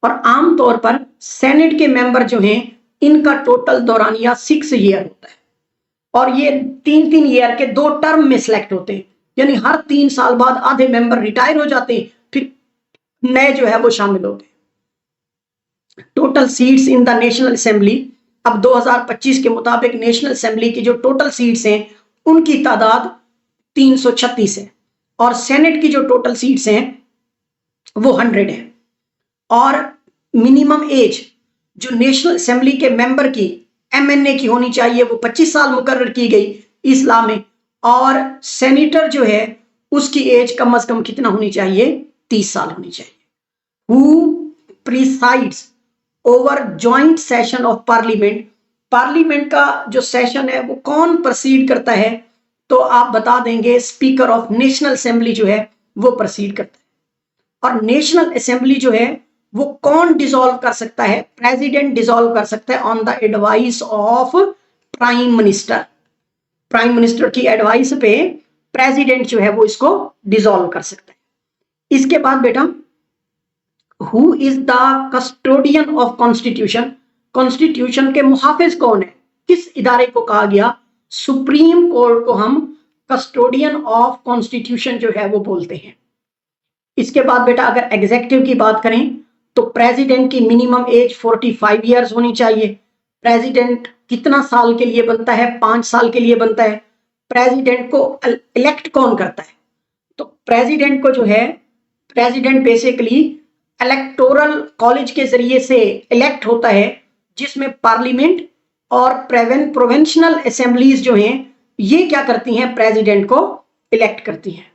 और आमतौर पर सेनेट के मेंबर जो हैं इनका टोटल दौरानिया 6 ईयर होता है और ये 3-3 ईयर के 2 टर्म में सिलेक्ट होते हैं, यानी हर 3 साल बाद आधे मेंबर रिटायर हो जाते हैं, फिर नए जो है वो शामिल होते हैं। Total seats in the national assembly, अब 2025 के मुताबिक नेशनल असेंबली की जो टोटल सीट्स हैं उनकी तादाद 336 है और सेनेट की जो टोटल सीट्स हैं वो 100 है। और मिनिमम एज जो नेशनल असेंबली के मेंबर की एमएनए की होनी चाहिए वो 25 साल मुकर्रर की गई इस लॉ में, और सेनेटर जो है उसकी एज कम से कम कितना होनी चाहिए, 30 साल होनी चाहिए। Who presides over joint session of parliament, parliament का जो सेशन है वो कौन प्रोसीड करता है, तो आप बता देंगे स्पीकर ऑफ नेशनल असेंबली जो है वो प्रोसीड करता है। और नेशनल असेंबली जो है वो कौन डिसॉल्व कर सकता है, प्रेसिडेंट डिसॉल्व कर सकता है on the advice of prime minister. Prime minister की एडवाइस पे प्रेसिडेंट जो है वो इसको डिसॉल्व कर सकता है। इसके बाद बेटा who is the custodian of constitution, constitution के मुहाफिज कौन है, किस इदारे को कहा गया, सुप्रीम कोर्ट को हम कस्टोडियन ऑफ कॉन्स्टिट्यूशन जो है वो बोलते हैं। इसके बाद बेटा अगर एग्जीक्यूटिव की बात करें तो प्रेसिडेंट की मिनिमम एज 45 इयर्स होनी चाहिए। प्रेसिडेंट कितना साल के लिए बनता है, 5 साल के लिए बनता है। प्रेसिडेंट को इलेक्ट कौन करता है, तो प्रेसिडेंट को जो है प्रेसिडेंट बेसिकली इलेक्टोरल कॉलेज के जरिए से इलेक्ट होता है, जिसमें पार्लियामेंट और प्रोविंशियल असेंबलीज जो हैं ये क्या करती हैं, प्रेसिडेंट को इलेक्ट करती हैं।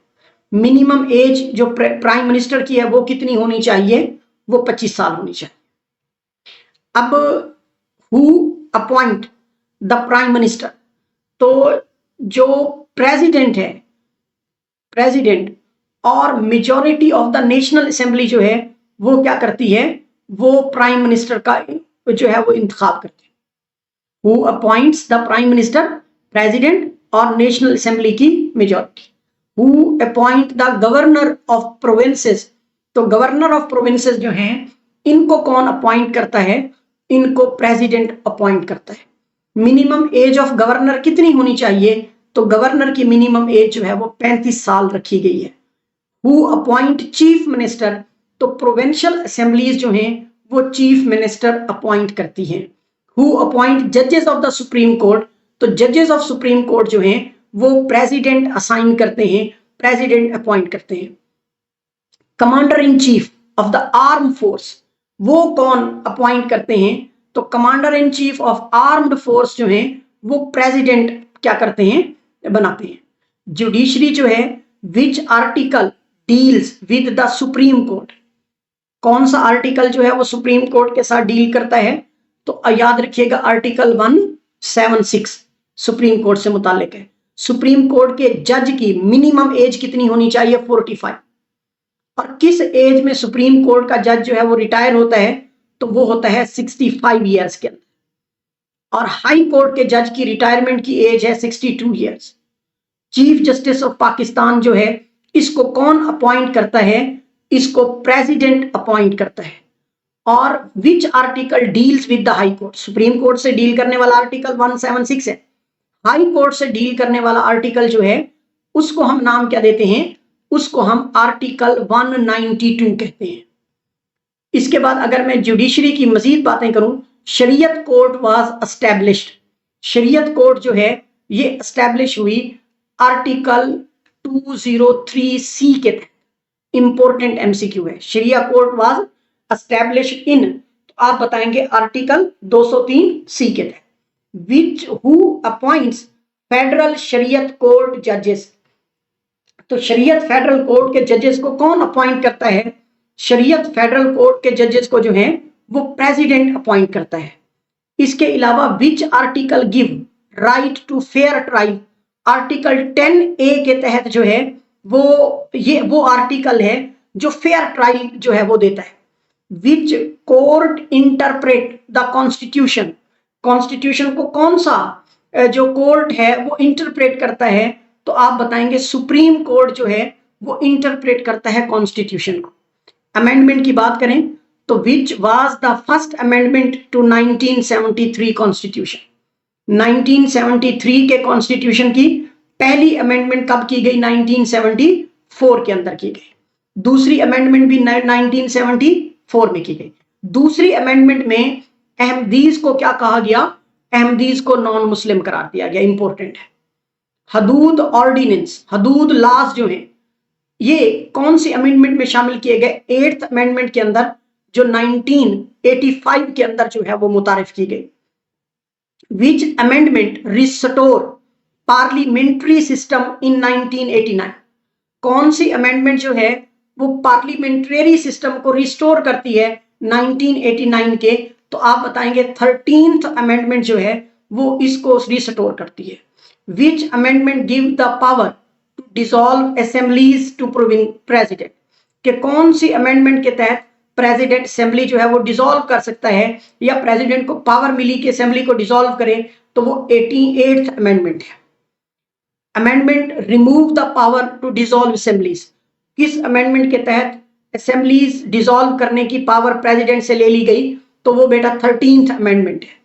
मिनिमम एज जो प्राइम मिनिस्टर की है वो कितनी होनी चाहिए, वो 25 साल होनी चाहिए। अब who appoint the prime minister, तो जो प्रेसिडेंट है, प्रेसिडेंट और majority of the national assembly जो है वो क्या करती है, वो प्राइम मिनिस्टर का जो है वो इंतखाब करती है। Who appoints the prime minister, president और नेशनल असेंबली की majority. Who appoint the governor of provinces, तो गवर्नर ऑफ प्रोविंसेस जो हैं इनको कौन अपॉइंट करता है, इनको प्रेसिडेंट अपॉइंट करता है। मिनिमम एज ऑफ गवर्नर कितनी होनी चाहिए, तो गवर्नर की मिनिमम एज जो है वो 35 साल रखी गई है। हु अपॉइंट चीफ मिनिस्टर, तो प्रोविंशियल असेंबलीज जो हैं वो चीफ मिनिस्टर अपॉइंट करती हैं। हु अपॉइंट जजेस ऑफ द सुप्रीम कोर्ट, तो जजेस ऑफ सुप्रीम कोर्ट जो हैं वो प्रेसिडेंट असाइन करते हैं, प्रेसिडेंट अपॉइंट करते हैं। Commander in chief of the arm force वो कौन अपॉइंट करते हैं? तो commander in chief of armed force जो है वो प्रेसिडेंट क्या करते हैं? बनाते हैं। जुडिशरी जो है, which article deals with the supreme court, कौन सा आर्टिकल जो है वो सुप्रीम कोर्ट के साथ डील करता है? तो याद रखिएगा आर्टिकल 176 सुप्रीम कोर्ट से मुतालिक है। सुप्रीम कोर्ट के जज की मिनिमम एज कितनी होनी चाहिए? 45। और किस एज में सुप्रीम कोर्ट का जज जो है वो रिटायर होता है? तो वो होता है 65 ईयर्स के अंदर। और हाई कोर्ट के जज की रिटायरमेंट की एज है 62 years. Chief justice of Pakistan जो है इसको कौन अपॉइंट करता है? इसको प्रेसिडेंट अपॉइंट करता है। और which article deals with the high court, supreme court से डील करने वाला आर्टिकल 176 है। हाई कोर्ट से डील करने वाला आर्टिकल जो है उसको हम नाम क्या देते हैं? उसको हम आर्टिकल 192 कहते हैं। इसके बाद अगर मैं जुडिशरी की मजीद बातें करूं, शरीयत कोर्ट वाज एस्टैब्लिश्ड। शरीयत कोर्ट जो है ये एस्टैब्लिश हुई आर्टिकल 203C के तहत। इंपॉर्टेंट एमसीक्यू है, शरिया कोर्ट वाज एस्टैब्लिश्ड इन, तो आप बताएंगे आर्टिकल 203C के तहत। विच हु अपॉइंट्स फेडरल शरीयत कोर्ट जजेस, तो शरीयत फेडरल कोर्ट के जजेस को कौन अपॉइंट करता है? शरीयत फेडरल कोर्ट के जजेस को जो है वो प्रेसिडेंट अपॉइंट करता है। इसके अलावा which article give right to fair trial, article 10A के तहत जो है वो आर्टिकल है जो फेयर ट्रायल जो है वो देता है। Which court interpret the constitution, constitution को कौन सा जो कोर्ट है वो इंटरप्रेट करता है? तो आप बताएंगे सुप्रीम कोर्ट जो है वो इंटरप्रेट करता है कॉन्स्टिट्यूशन को। अमेंडमेंट की बात करें तो which was the first amendment to 1973 constitution, 1973 के कॉन्स्टिट्यूशन की पहली अमेंडमेंट कब की गई? 1974 के अंदर की गई। दूसरी अमेंडमेंट भी 1974 में की गई। दूसरी अमेंडमेंट में अहमदीज को क्या कहा गया? अहमदीज को नॉन मुस्लिम करार दिया गया। इंपॉर्टेंट है। हदूद ऑर्डिनेंस, हदूद लॉज जो है ये कौन सी अमेंडमेंट में शामिल किए गए? 8th अमेंडमेंट के अंदर, जो 1985 के अंदर जो है वो मुतारिफ की गई। Which amendment restore parliamentary system in 1989, कौन सी अमेंडमेंट जो है वो पार्लियामेंट्री सिस्टम को रिस्टोर करती है 1989 के? तो आप बताएंगे 13th अमेंडमेंट जो है वो इसको रिस्टोर करती है। Which amendment give the power to dissolve assemblies to president, कि कौन सी अमेंडमेंट के तहत प्रेसिडेंट असेंबली जो है वो डिसॉल्व कर सकता है या प्रेसिडेंट को पावर मिली कि असेंबली को डिसॉल्व करे? तो वो 88th अमेंडमेंट है। Amendment remove the power to dissolve assemblies, किस अमेंडमेंट के तहत असेंबलीज डिसॉल्व करने की पावर प्रेसिडेंट से ले ली गई? तो वो बेटा 13th अमेंडमेंट है।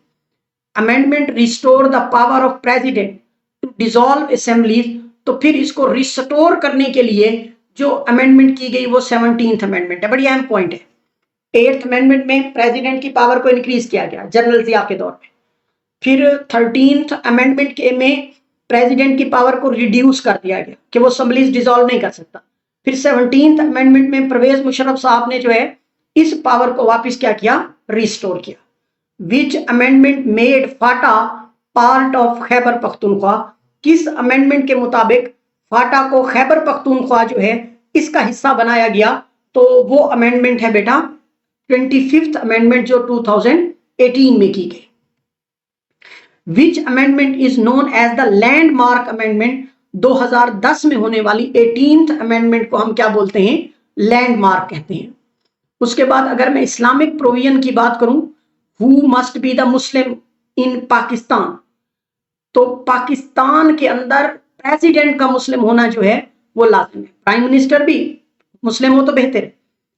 Amendment restore the power of president to dissolve assemblies, तो फिर इसको रिस्टोर करने के लिए जो अमेंडमेंट की गई वो 17th अमेंडमेंट है। बड़ी अहम पॉइंट है। 8th अमेंडमेंट में प्रेसिडेंट की पावर को इंक्रीज किया गया जनरल जिया के दौर में। फिर 13th अमेंडमेंट के में प्रेसिडेंट की पावर को रिड्यूस कर दिया गया कि वो असेंबलीज डिसॉल्व नहीं कर सकता। फिर 17th अमेंडमेंट में परवेज मुशर्रफ साहब ने जो है इस पावर को वापस क्या किया? रिस्टोर किया। विच amendment made Phata part of Khyber Pakhtunkhwa, किस अमेंडमेंट के मुताबिक फाटा को खैबर पख्तूनख्वा जो है इसका हिस्सा बनाया गया? तो वो अमेंडमेंट है बेटा 25th अमेंडमेंट जो 2018 में की गई। Which amendment is known as the landmark amendment, 2010 में होने वाली 18th अमेंडमेंट को हम क्या बोलते हैं? लैंडमार्क कहते हैं। उसके बाद अगर मैं इस्लामिक प्रोविजन की बात करूं, who must be the Muslim in Pakistan, तो पाकिस्तान के अंदर प्रेसिडेंट का मुस्लिम होना जो है वो लाजिम है। प्राइम मिनिस्टर भी मुस्लिम हो तो बेहतर है,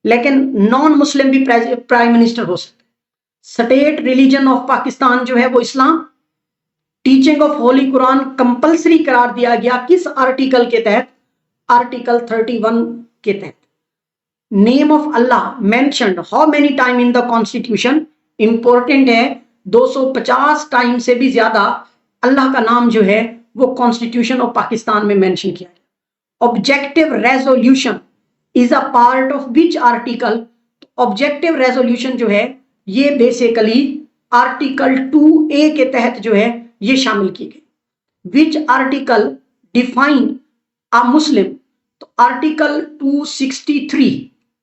लेकिन नॉन मुस्लिम भी प्राइम मिनिस्टर हो सकते हैं। स्टेट रिलीजन ऑफ पाकिस्तान जो है वो इस्लाम। Teaching of holy Quran compulsory करार दिया गया किस आर्टिकल के तहत? आर्टिकल 31 के तहत। Name of Allah mentioned how many time in the constitution, important है, 250 टाइम से भी ज्यादा अल्लाह का नाम जो है वो कॉन्स्टिट्यूशन ऑफ पाकिस्तान में मेंशन किया है। Objective resolution is a part of which article? Objective resolution जो है ये बेसिकली आर्टिकल 2A के तहत जो है ये शामिल की गई। विच आर्टिकल डिफाइन अ मुस्लिम? तो आर्टिकल 263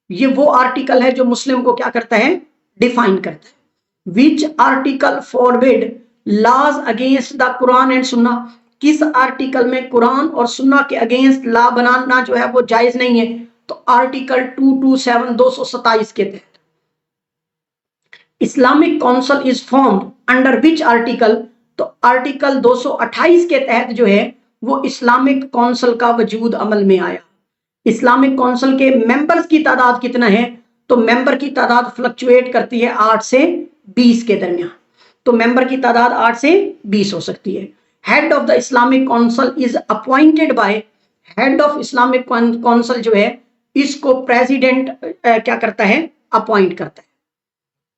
ये वो आर्टिकल है जो मुस्लिम को क्या करता है, डिफाइन करता है। Which article forbid laws against the Quran and Sunnah? किस आर्टिकल में कुरान और सुन्ना के अगेंस्ट लॉ बनाना जो है वो जायज नहीं है? तो आर्टिकल 227 227 के तहत। Islamic council is formed under which article? तो आर्टिकल 228 के तहत जो है वो इस्लामिक काउंसिल का वजूद अमल में आया। इस्लामिक काउंसिल के मेंबर्स की तादाद कितना है? तो मेंबर की तादाद फ्लक्चुएट करती है 8 से 20 के दरमियान। तो मेंबर की तादाद 8 से 20 हो सकती है। Head of the Islamic council is appointed by? Head of Islamic council जो है इसको प्रेसिडेंट क्या करता है, अपॉइंट करता है।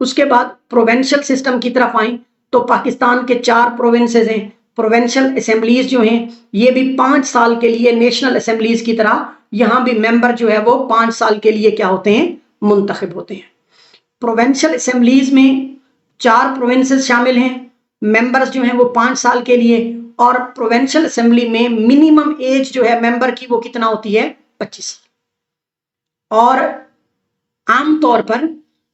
उसके बाद प्रोविंशियल सिस्टम की तरफ आए तो पाकिस्तान के 4 प्रोविंसेस हैं। प्रोविंशियल असेंबलीज जो हैं ये भी 5 साल के लिए नेशनल असेंबलीज की तरह यहां भी मेंबर जो है वो 5 साल के लिए क्या होते हैं, मुंतखब होते हैं। प्रोविंशियल असेंबलीज में 4 प्रोविंसेस शामिल हैं, मेंबर्स जो हैं वो 5 साल के लिए, और प्रोविंशियल असेंबली में मिनिमम एज जो है मेंबर की वो कितना होती है, 25 साल। और आमतौर पर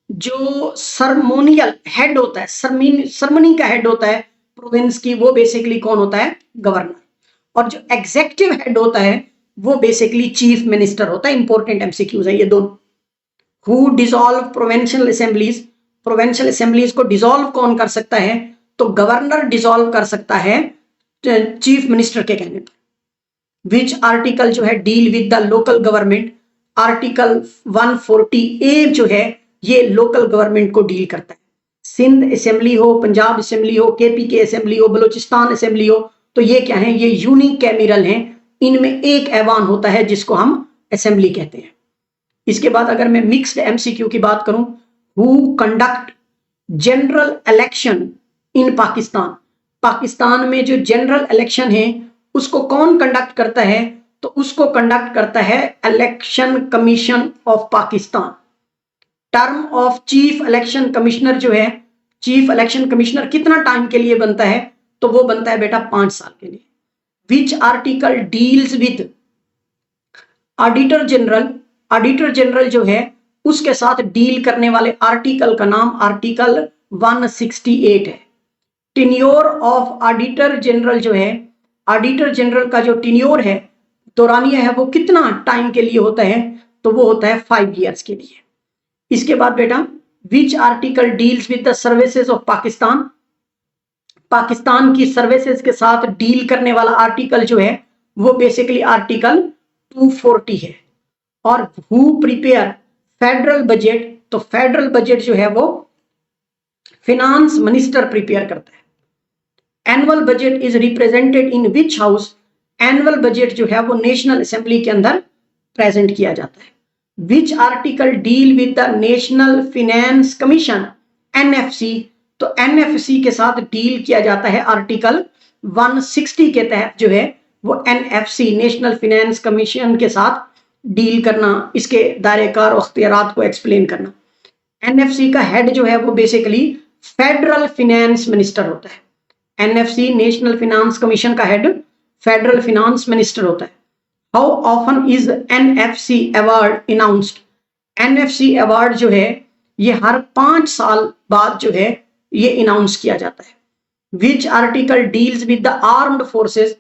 जो सरमोनियल हेड होता है, सरमनी का हेड होता है प्रोविंस की, वो बेसिकली कौन होता है, गवर्नर। और जो एग्जीक्यूटिव हेड होता है वो बेसिकली चीफ मिनिस्टर होता है। इंपॉर्टेंट एमसीक्यूज है ये दोनों। Who dissolve provincial assemblies? Provincial assemblies को डिसॉल्व कौन कर सकता है? तो गवर्नर डिसॉल्व कर सकता है चीफ मिनिस्टर के कहने पर। विच आर्टिकल जो है deal with the local government? Article 140A जो है ये लोकल गवर्नमेंट को डील करता है। सिंध असेंबली हो, पंजाब असेंबली हो, केपी के असेंबली हो, बलूचिस्तान असेंबली हो, तो ये क्या है, ये यूनिकैमरल हैं। इनमें एक ऐवान होता है जिसको हम असेंबली कहते हैं। इसके बाद अगर मैं मिक्स्ड एमसीक्यू की बात करूं, who conduct general election in Pakistan? Pakistan में जो जनरल इलेक्शन है उसको कौन कंडक्ट करता है? तो उसको कंडक्ट करता है election commission of Pakistan. Term of chief election commissioner जो है, चीफ इलेक्शन कमिश्नर कितना टाइम के लिए बनता है? तो वो बनता है बेटा 5 साल के लिए। Which article deals with auditor general? Auditor general जो है उसके साथ डील करने वाले आर्टिकल का नाम आर्टिकल 168 है। टेन्योर ऑफ ऑडिटर जनरल जो है, ऑडिटर जनरल का जो टेन्योर है, दौरानिया है, वो कितना टाइम के लिए होता है? तो वो होता है 5 ईयर्स के लिए। इसके बाद बेटा which article deals with the services of Pakistan? Pakistan की सर्विसेज के साथ डील करने वाला आर्टिकल जो है वो बेसिकली आर्टिकल 240 है। और हु प्रिपेयर फेडरल बजट? तो फेडरल बजट जो है वो फिनांस मिनिस्टर प्रिपेयर करता है। Annual budget is represented in which house? Annual budget जो है वो नेशनल असेंबली के अंदर प्रेजेंट किया जाता है। Which article deal with the national finance commission NFC? तो एनएफसी के साथ डील किया जाता है आर्टिकल 160 के तहत जो है वो एनएफसी नेशनल फाइनेंस कमीशन के साथ डील करना, इसके दायरे कार और अख्तियारात को एक्सप्लेन करना। एनएफसी का हेड जो है वो बेसिकली फेडरल फाइनेंस मिनिस्टर होता है। एनएफसी नेशनल फाइनेंस कमीशन का हेड फेडरल फाइनेंस मिनिस्टर होता है। How often is NFC award announced? NFC award जो है ये हर 5 साल बाद जो है ये अनाउंस किया जाता है। Which article deals with the armed forces?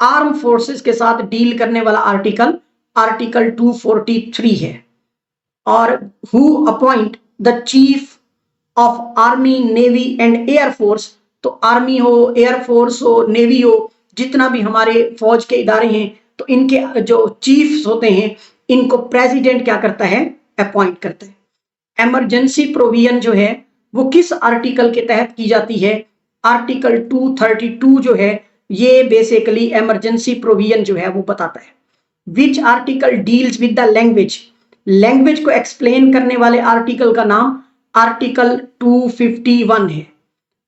Arm forces के साथ डील करने वाला आर्टिकल आर्टिकल 243 है। और who appoint the chief of army navy and air force? तो आर्मी हो, एयरफोर्स हो, नेवी हो, जितना भी हमारे फौज के इदारे हैं, तो इनके जो चीफ्स होते हैं इनको प्रेसिडेंट क्या करता है, अपॉइंट करता है। इमरजेंसी प्रोविजन जो है वो किस आर्टिकल के तहत की जाती है? आर्टिकल 232 जो है ये बेसिकली इमरजेंसी प्रोविजन जो है वो बताता है। Which article deals with the language? Language को एक्सप्लेन करने वाले आर्टिकल का नाम आर्टिकल 251 है।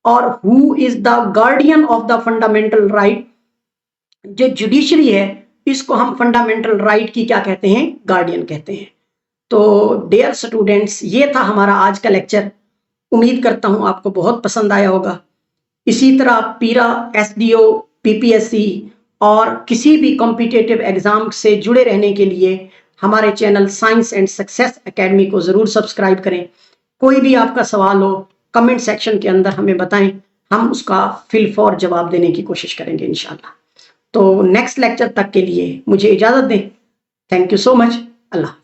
और who is the guardian of the fundamental right. जो जुडिशरी है इसको हम फंडामेंटल राइट की क्या कहते हैं, गार्डियन कहते हैं। तो डियर स्टूडेंट्स, ये था हमारा आज का लेक्चर। उम्मीद करता हूं आपको बहुत पसंद आया होगा। इसी तरह पीरा, एसडीओ, पीपीएससी और किसी भी कॉम्पिटिटिव एग्जाम से जुड़े रहने के लिए हमारे channel science and success academy को जरूर सब्सक्राइब करें। कोई भी आपका सवाल हो कमेंट सेक्शन के अंदर हमें बताएं, हम उसका फिल फॉर जवाब देने की कोशिश करेंगे इंशाल्लाह। तो नेक्स्ट लेक्चर तक के लिए मुझे इजाजत दें। Thank you so much. Allah.